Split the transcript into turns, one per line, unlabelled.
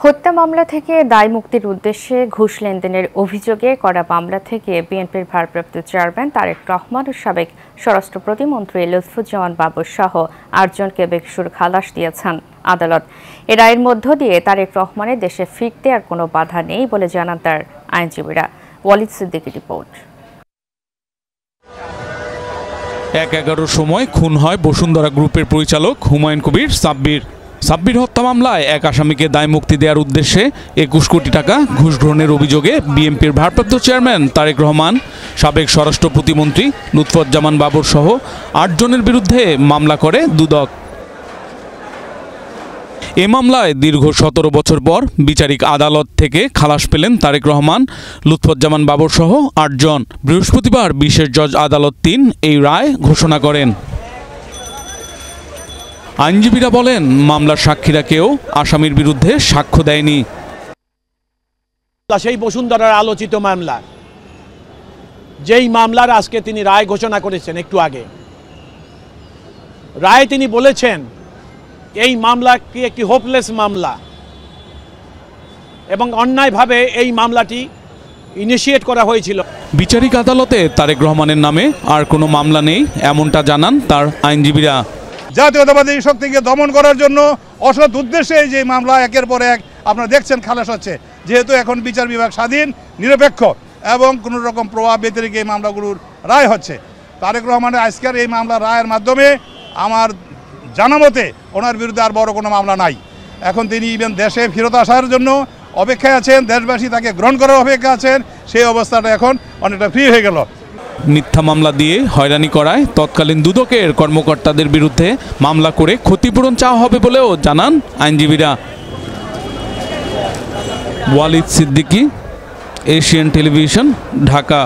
হত্যা মামলা থেকে দায় মুক্তির উদ্দেশ্যে ঘুষ লেনদেনের অভিযোগে করা মামলা থেকে বিএনপির ভারপ্রাপ্ত চেয়ারম্যান তারেক রহমান ও সাবেক স্বরাষ্ট্র প্রতিমন্ত্রী লুৎফুজ্জামান বাবর সহ 8 জনকে বেকসুর খালাস দিয়েছেন আদালত। এ রায়ের মধ্য দিয়ে তারেক রহমানের দেশে ফিরতে আর কোনো বাধা নেই বলে জানান তার আইনজীবীরা। ওয়ালিদ সিদ্দিকী রিপোর্ট।
১/১১ সময় খুন হয় বসুন্ধরা গ্রুপের পরিচালক হুমায়ুন কবির সাব্বির হত্যা মামলায় এক আসামিকে দায় মুক্তি দেওয়ার উদ্দেশ্যে ২১ কোটি টাকা ঘুষ গ্রহণের অভিযোগে বিএনপির ভারপ্রাপ্ত চেয়ারম্যান তারেক রহমান, সাবেক স্বরাষ্ট্র প্রতিমন্ত্রী লুৎফুজ্জামান বাবর সহ 8 জনের বিরুদ্ধে মামলা করে দুদক। এ মামলায় দীর্ঘ ১৭ বছর পর বিচারিক আদালত থেকে খালাস পেলেন তারেক রহমান, লুৎফুজ্জামান বাবর সহ 8 জন। বৃহস্পতিবার বিশেষ জজ আদালত ৩ এই রায় ঘোষণা করেন। আইনজীবীরা বলেন, মামলার সাক্ষীরা কেউ আসামির বিরুদ্ধে সাক্ষ্য দেয়নি।
সেই বসুন্ধরার আলোচিত মামলা, যেই মামলার আজকে তিনি রায় ঘোষণা করেছেন একটু আগে, রায়ে তিনি বলেছেন এই মামলা কি একটি হোপলেস মামলা এবং অন্যায়ভাবে এই মামলাটি ইনিশিয়েট করা হয়েছিল।
বিচারিক আদালতে তারেক রহমানের নামে আর কোনো মামলা নেই এমনটা জানান তার আইনজীবীরা।
জাতীয়তাবাদী শক্তিকে দমন করার জন্য অসৎ উদ্দেশ্যে যে মামলা একের পর এক আপনারা দেখছেন খালাস হচ্ছে, যেহেতু এখন বিচার বিভাগ স্বাধীন, নিরপেক্ষ এবং কোনো রকম প্রভাব ব্যতিরেক এই মামলাগুলোর রায় হচ্ছে। তারেক রহমানের আজকের এই মামলা রায়ের মাধ্যমে আমার জানা মতে ওনার বিরুদ্ধে আর বড় কোনো মামলা নাই। এখন তিনি ইভেন দেশে ফেরত আসার জন্য অপেক্ষায় আছেন, দেশবাসী তাকে গ্রহণ করার অপেক্ষা আছেন। সেই অবস্থাটা এখন অনেকটা ফ্রি হয়ে গেল।
মিথ্যা মামলা দিয়ে হয়রানি করায় তৎকালীন দুদকের কর্মকর্তাদের বিরুদ্ধে মামলা করে ক্ষতিপূরণ চাওয়া হবে বলেও জানান আইনজীবীরা। Walid Siddiqui, Asian television, Dhaka.